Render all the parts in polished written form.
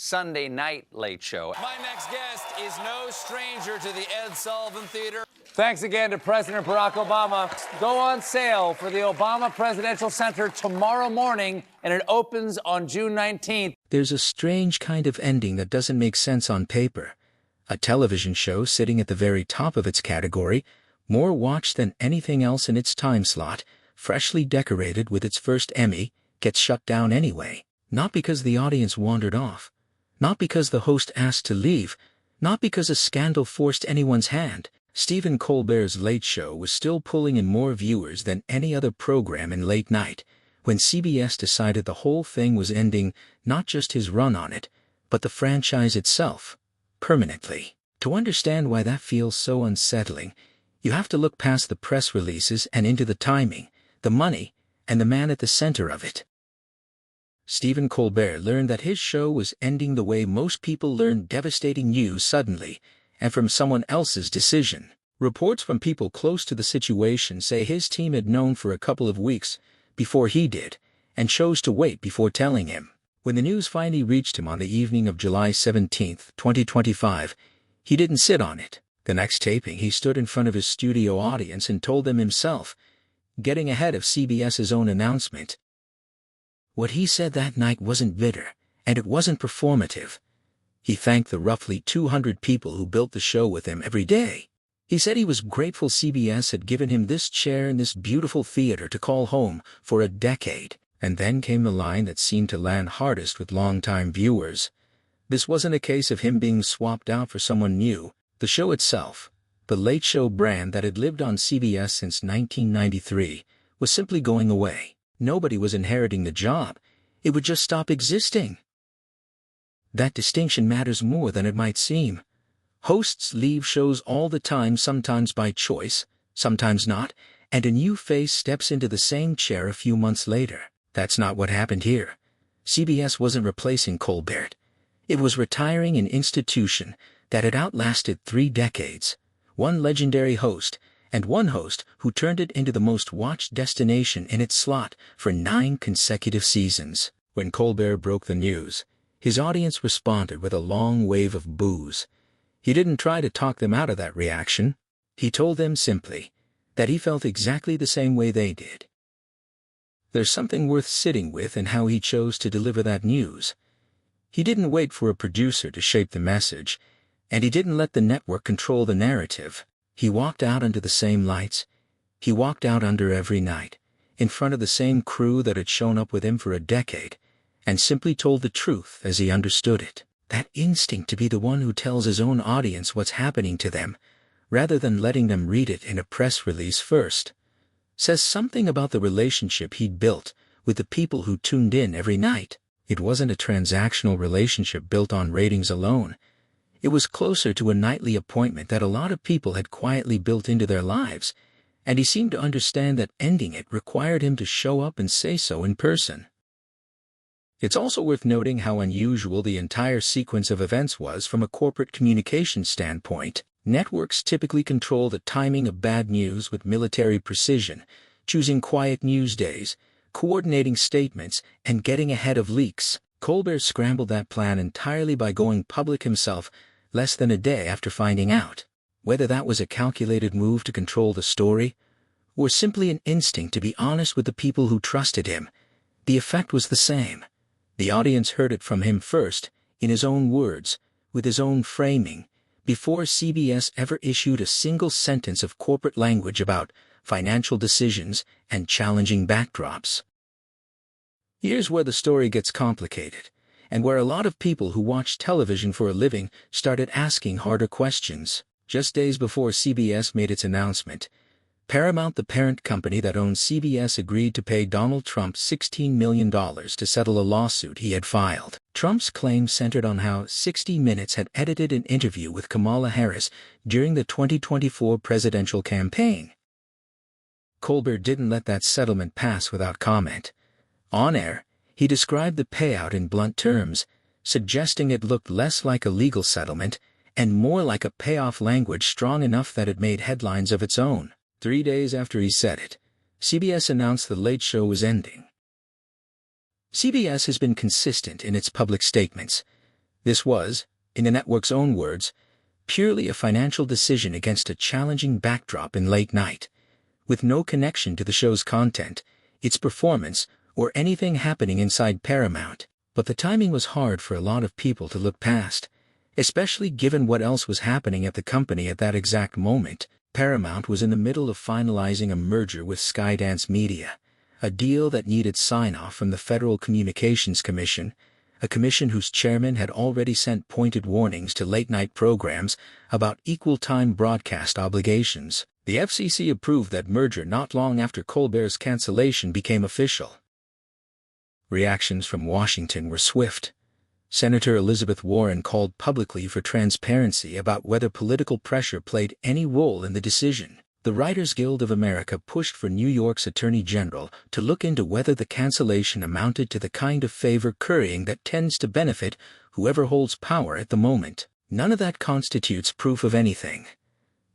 Sunday night Late Show. My next guest is no stranger to the Ed Sullivan Theater. Thanks again to President Barack Obama. Go on sale for the Obama Presidential Center tomorrow morning, and it opens on June 19th. There's a strange kind of ending that doesn't make sense on paper. A television show sitting at the very top of its category, more watched than anything else in its time slot, freshly decorated with its first Emmy, gets shut down anyway. Not because the audience wandered off. Not because the host asked to leave. Not because a scandal forced anyone's hand. Stephen Colbert's Late Show was still pulling in more viewers than any other program in late night, when CBS decided the whole thing was ending, not just his run on it, but the franchise itself, permanently. To understand why that feels so unsettling, you have to look past the press releases and into the timing, the money, and the man at the center of it. Stephen Colbert learned that his show was ending the way most people learn devastating news suddenly, and from someone else's decision. Reports from people close to the situation say his team had known for a couple of weeks before he did, and chose to wait before telling him. When the news finally reached him on the evening of July 17, 2025, he didn't sit on it. The next taping, he stood in front of his studio audience and told them himself, getting ahead of CBS's own announcement. What he said that night wasn't bitter, and it wasn't performative. He thanked the roughly 200 people who built the show with him every day. He said he was grateful CBS had given him this chair in this beautiful theater to call home for a decade. And then came the line that seemed to land hardest with longtime viewers. This wasn't a case of him being swapped out for someone new. The show itself, the Late Show brand that had lived on CBS since 1993, was simply going away. Nobody was inheriting the job. It would just stop existing. That distinction matters more than it might seem. Hosts leave shows all the time, sometimes by choice, sometimes not, and a new face steps into the same chair a few months later. That's not what happened here. CBS wasn't replacing Colbert. It was retiring an institution that had outlasted 3 decades, one legendary host, and one host who turned it into the most watched destination in its slot for 9 consecutive seasons. When Colbert broke the news, his audience responded with a long wave of boos. He didn't try to talk them out of that reaction. He told them simply that he felt exactly the same way they did. There's something worth sitting with in how he chose to deliver that news. He didn't wait for a producer to shape the message, and he didn't let the network control the narrative. He walked out under the same lights. He walked out under every night, in front of the same crew that had shown up with him for a decade, and simply told the truth as he understood it. That instinct to be the one who tells his own audience what's happening to them, rather than letting them read it in a press release first, says something about the relationship he'd built with the people who tuned in every night. It wasn't a transactional relationship built on ratings alone. It was closer to a nightly appointment that a lot of people had quietly built into their lives, and he seemed to understand that ending it required him to show up and say so in person. It's also worth noting how unusual the entire sequence of events was from a corporate communications standpoint. Networks typically control the timing of bad news with military precision, choosing quiet news days, coordinating statements, and getting ahead of leaks. Colbert scrambled that plan entirely by going public himself less than a day after finding out. Whether that was a calculated move to control the story, or simply an instinct to be honest with the people who trusted him, the effect was the same. The audience heard it from him first, in his own words, with his own framing, before CBS ever issued a single sentence of corporate language about financial decisions and challenging backdrops. Here's where the story gets complicated, and where a lot of people who watch television for a living started asking harder questions. Just days before CBS made its announcement, Paramount, the parent company that owns CBS, agreed to pay Donald Trump $16 million to settle a lawsuit he had filed. Trump's claim centered on how 60 Minutes had edited an interview with Kamala Harris during the 2024 presidential campaign. Colbert didn't let that settlement pass without comment. On air, he described the payout in blunt terms, suggesting it looked less like a legal settlement and more like a payoff language strong enough that it made headlines of its own. 3 days after he said it, CBS announced The Late Show was ending. CBS has been consistent in its public statements. This was, in the network's own words, purely a financial decision against a challenging backdrop in late night, with no connection to the show's content, its performance, or anything happening inside Paramount. But the timing was hard for a lot of people to look past, especially given what else was happening at the company at that exact moment. Paramount was in the middle of finalizing a merger with Skydance Media, a deal that needed sign-off from the Federal Communications Commission, a commission whose chairman had already sent pointed warnings to late-night programs about equal-time broadcast obligations. The FCC approved that merger not long after Colbert's cancellation became official. Reactions from Washington were swift. Senator Elizabeth Warren called publicly for transparency about whether political pressure played any role in the decision. The Writers Guild of America pushed for New York's Attorney General to look into whether the cancellation amounted to the kind of favor currying that tends to benefit whoever holds power at the moment. None of that constitutes proof of anything.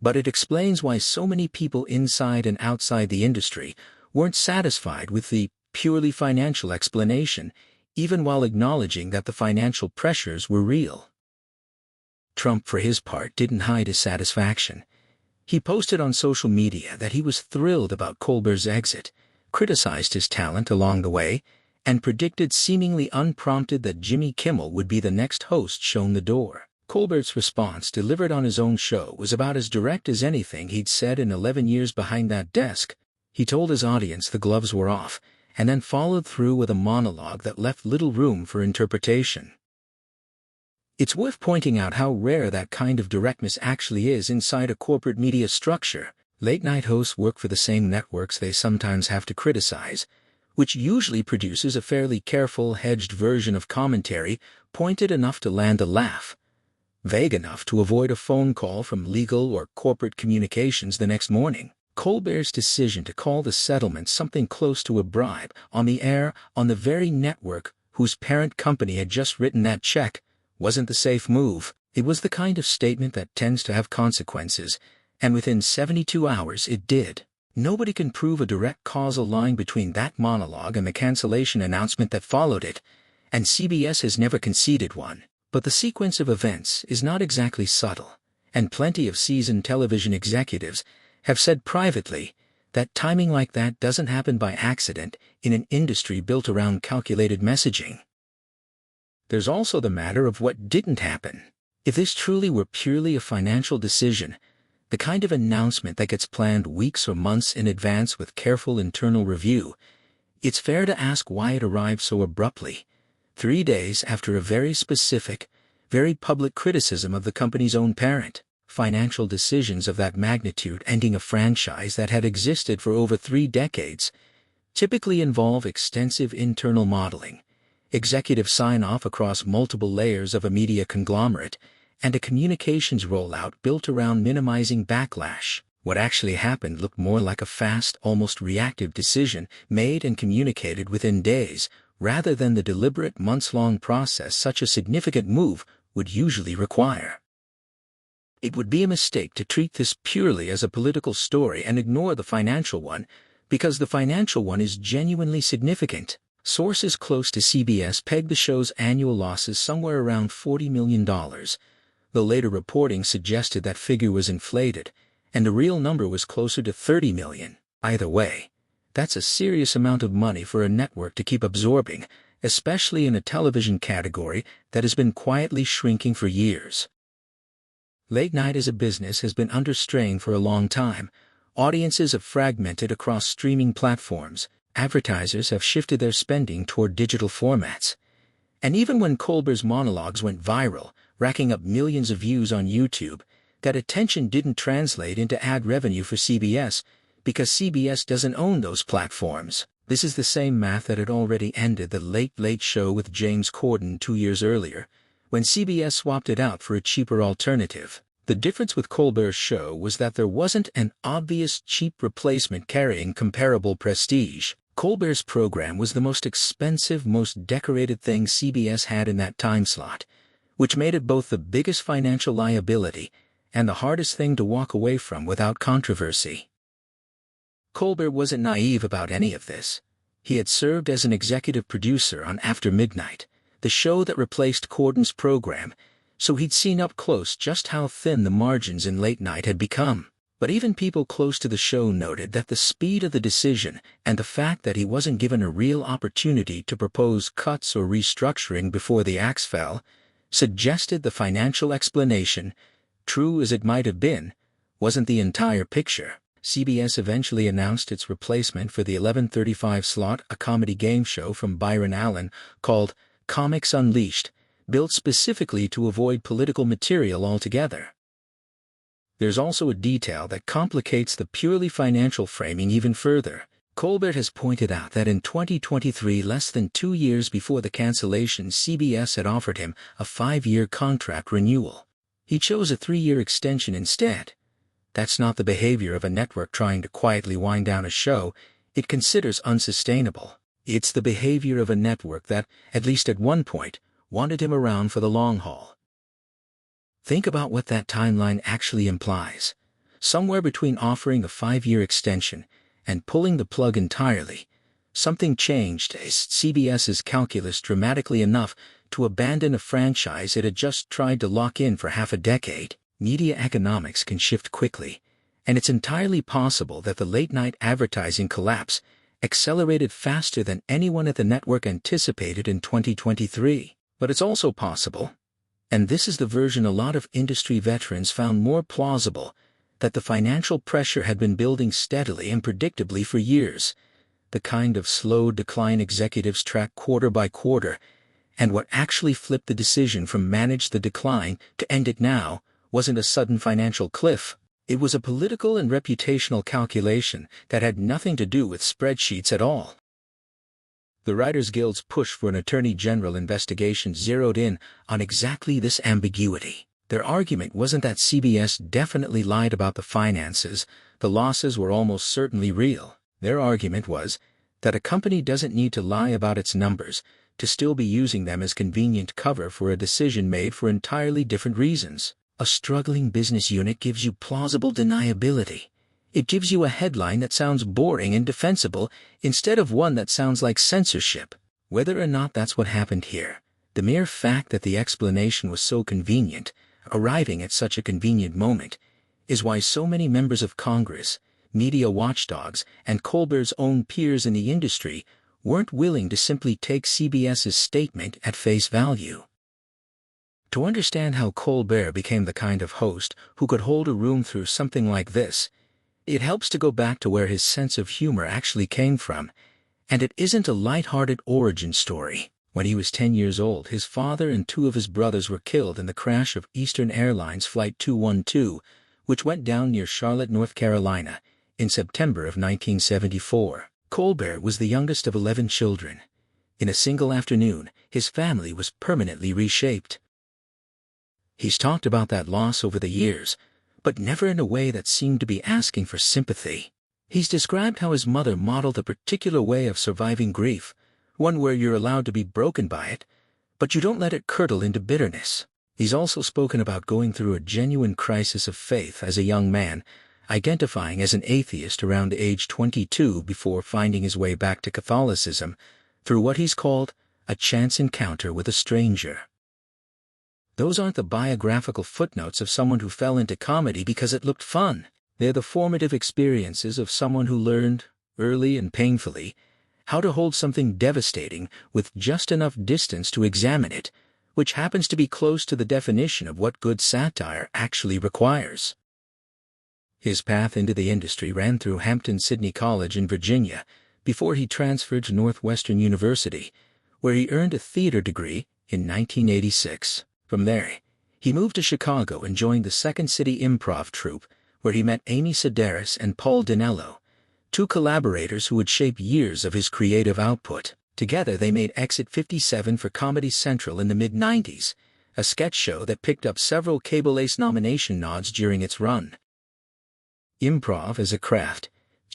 But it explains why so many people inside and outside the industry weren't satisfied with the purely financial explanation, even while acknowledging that the financial pressures were real. Trump, for his part, didn't hide his satisfaction. He posted on social media that he was thrilled about Colbert's exit, criticized his talent along the way, and predicted seemingly unprompted that Jimmy Kimmel would be the next host shown the door. Colbert's response, delivered on his own show, was about as direct as anything he'd said in 11 years behind that desk. He told his audience the gloves were off, and then followed through with a monologue that left little room for interpretation. It's worth pointing out how rare that kind of directness actually is inside a corporate media structure. Late-night hosts work for the same networks they sometimes have to criticize, which usually produces a fairly careful, hedged version of commentary, pointed enough to land a laugh, vague enough to avoid a phone call from legal or corporate communications the next morning. Colbert's decision to call the settlement something close to a bribe on the air on the very network whose parent company had just written that check wasn't the safe move. It was the kind of statement that tends to have consequences, and within 72 hours it did. Nobody can prove a direct causal line between that monologue and the cancellation announcement that followed it, and CBS has never conceded one. But the sequence of events is not exactly subtle, and plenty of seasoned television executives have said privately that timing like that doesn't happen by accident in an industry built around calculated messaging. There's also the matter of what didn't happen. If this truly were purely a financial decision, the kind of announcement that gets planned weeks or months in advance with careful internal review, it's fair to ask why it arrived so abruptly, 3 days after a very specific, very public criticism of the company's own parent. Financial decisions of that magnitude ending a franchise that had existed for over 3 decades typically involve extensive internal modeling, executive sign-off across multiple layers of a media conglomerate, and a communications rollout built around minimizing backlash. What actually happened looked more like a fast, almost reactive decision made and communicated within days, rather than the deliberate months-long process such a significant move would usually require. It would be a mistake to treat this purely as a political story and ignore the financial one, because the financial one is genuinely significant. Sources close to CBS pegged the show's annual losses somewhere around $40 million, though later reporting suggested that figure was inflated, and the real number was closer to $30 million. Either way, that's a serious amount of money for a network to keep absorbing, especially in a television category that has been quietly shrinking for years. Late night as a business has been under strain for a long time. Audiences have fragmented across streaming platforms. Advertisers have shifted their spending toward digital formats. And even when Colbert's monologues went viral, racking up millions of views on YouTube, that attention didn't translate into ad revenue for CBS, because CBS doesn't own those platforms. This is the same math that had already ended the Late Late Show with James Corden 2 years earlier, when CBS swapped it out for a cheaper alternative. The difference with Colbert's show was that there wasn't an obvious cheap replacement carrying comparable prestige. Colbert's program was the most expensive, most decorated thing CBS had in that time slot, which made it both the biggest financial liability and the hardest thing to walk away from without controversy. Colbert wasn't naive about any of this. He had served as an executive producer on After Midnight, the show that replaced Corden's program, so he'd seen up close just how thin the margins in late night had become. But even people close to the show noted that the speed of the decision and the fact that he wasn't given a real opportunity to propose cuts or restructuring before the axe fell suggested the financial explanation, true as it might have been, wasn't the entire picture. CBS eventually announced its replacement for the 11:35 slot, a comedy game show from Byron Allen called Comics Unleashed, built specifically to avoid political material altogether. There's also a detail that complicates the purely financial framing even further. Colbert has pointed out that in 2023, less than 2 years before the cancellation, CBS had offered him a 5-year contract renewal. He chose a 3-year extension instead. That's not the behavior of a network trying to quietly wind down a show it considers unsustainable. It's the behavior of a network that, at least at one point, wanted him around for the long haul. Think about what that timeline actually implies. Somewhere between offering a 5-year extension and pulling the plug entirely, something changed CBS's calculus dramatically enough to abandon a franchise it had just tried to lock in for half a decade. Media economics can shift quickly, and it's entirely possible that the late-night advertising collapse accelerated faster than anyone at the network anticipated in 2023. But it's also possible, and this is the version a lot of industry veterans found more plausible, that the financial pressure had been building steadily and predictably for years, the kind of slow decline executives track quarter by quarter, and what actually flipped the decision from manage the decline to end it now wasn't a sudden financial cliff. It was a political and reputational calculation that had nothing to do with spreadsheets at all. The Writers Guild's push for an Attorney General investigation zeroed in on exactly this ambiguity. Their argument wasn't that CBS definitely lied about the finances, the losses were almost certainly real. Their argument was that a company doesn't need to lie about its numbers to still be using them as convenient cover for a decision made for entirely different reasons. A struggling business unit gives you plausible deniability. It gives you a headline that sounds boring and defensible instead of one that sounds like censorship. Whether or not that's what happened here, the mere fact that the explanation was so convenient, arriving at such a convenient moment, is why so many members of Congress, media watchdogs, and Colbert's own peers in the industry weren't willing to simply take CBS's statement at face value. To understand how Colbert became the kind of host who could hold a room through something like this, it helps to go back to where his sense of humor actually came from, and it isn't a light-hearted origin story. When he was 10 years old, his father and 2 of his brothers were killed in the crash of Eastern Airlines Flight 212, which went down near Charlotte, North Carolina, in September of 1974. Colbert was the youngest of 11 children. In a single afternoon, his family was permanently reshaped. He's talked about that loss over the years, but never in a way that seemed to be asking for sympathy. He's described how his mother modeled a particular way of surviving grief, one where you're allowed to be broken by it, but you don't let it curdle into bitterness. He's also spoken about going through a genuine crisis of faith as a young man, identifying as an atheist around age 22 before finding his way back to Catholicism through what he's called a chance encounter with a stranger. Those aren't the biographical footnotes of someone who fell into comedy because it looked fun. They're the formative experiences of someone who learned, early and painfully, how to hold something devastating with just enough distance to examine it, which happens to be close to the definition of what good satire actually requires. His path into the industry ran through Hampton-Sydney College in Virginia before he transferred to Northwestern University, where he earned a theater degree in 1986. From there, he moved to Chicago and joined the Second City Improv Troupe, where he met Amy Sedaris and Paul Dinello, 2 collaborators who would shape years of his creative output. Together they made Exit 57 for Comedy Central in the mid-90s, a sketch show that picked up several Cable Ace nomination nods during its run. Improv as a craft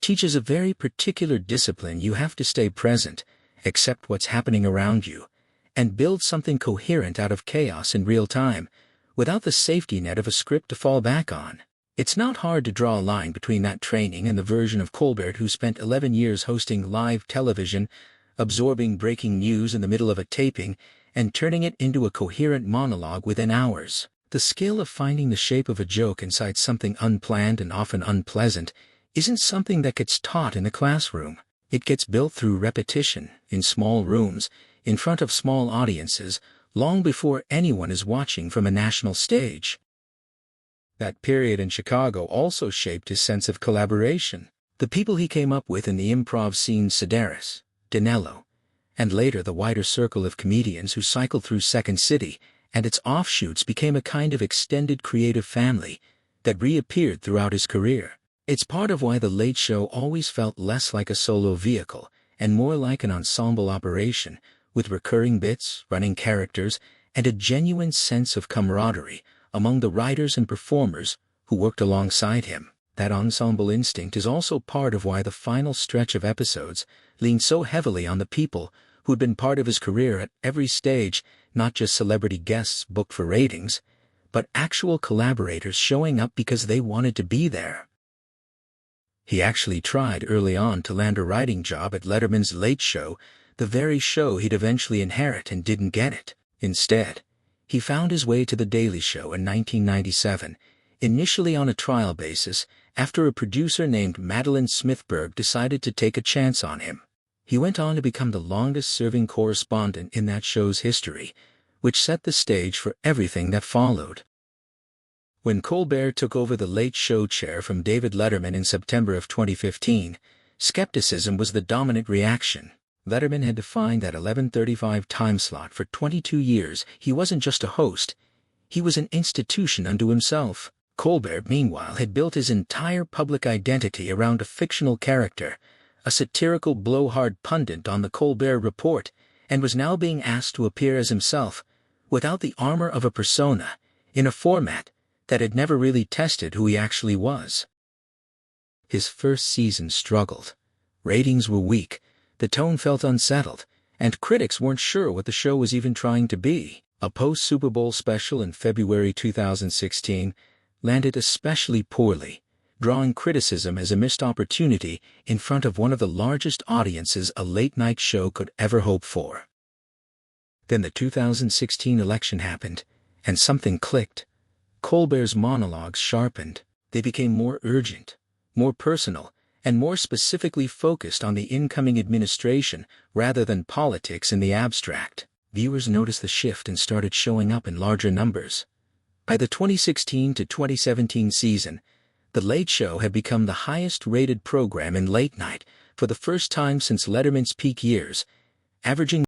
teaches a very particular discipline. You have to stay present, accept what's happening around you, and build something coherent out of chaos in real time, without the safety net of a script to fall back on. It's not hard to draw a line between that training and the version of Colbert who spent 11 years hosting live television, absorbing breaking news in the middle of a taping, and turning it into a coherent monologue within hours. The skill of finding the shape of a joke inside something unplanned and often unpleasant isn't something that gets taught in a classroom. It gets built through repetition, in small rooms, in front of small audiences, long before anyone is watching from a national stage. That period in Chicago also shaped his sense of collaboration. The people he came up with in the improv scene, Sedaris, Dinello, and later the wider circle of comedians who cycled through Second City and its offshoots, became a kind of extended creative family that reappeared throughout his career. It's part of why The Late Show always felt less like a solo vehicle and more like an ensemble operation, with recurring bits, running characters, and a genuine sense of camaraderie among the writers and performers who worked alongside him. That ensemble instinct is also part of why the final stretch of episodes leaned so heavily on the people who'd been part of his career at every stage, not just celebrity guests booked for ratings, but actual collaborators showing up because they wanted to be there. He actually tried early on to land a writing job at Letterman's Late Show, the very show he'd eventually inherit, and didn't get it. Instead, he found his way to The Daily Show in 1997, initially on a trial basis, after a producer named Madeline Smithberg decided to take a chance on him. He went on to become the longest-serving correspondent in that show's history, which set the stage for everything that followed. When Colbert took over the Late Show chair from David Letterman in September of 2015, skepticism was the dominant reaction. Letterman had defined that 11:35 time slot for 22 years. He wasn't just a host, he was an institution unto himself. Colbert, meanwhile, had built his entire public identity around a fictional character, a satirical blowhard pundit on The Colbert Report, and was now being asked to appear as himself, without the armor of a persona, in a format that had never really tested who he actually was. His first season struggled. Ratings were weak, the tone felt unsettled, and critics weren't sure what the show was even trying to be. A post-Super Bowl special in February 2016 landed especially poorly, drawing criticism as a missed opportunity in front of one of the largest audiences a late-night show could ever hope for. Then the 2016 election happened, and something clicked. Colbert's monologues sharpened. They became more urgent, more personal, and more specifically focused on the incoming administration rather than politics in the abstract. Viewers noticed the shift and started showing up in larger numbers. By the 2016 to 2017 season, The Late Show had become the highest-rated program in late night for the first time since Letterman's peak years, averaging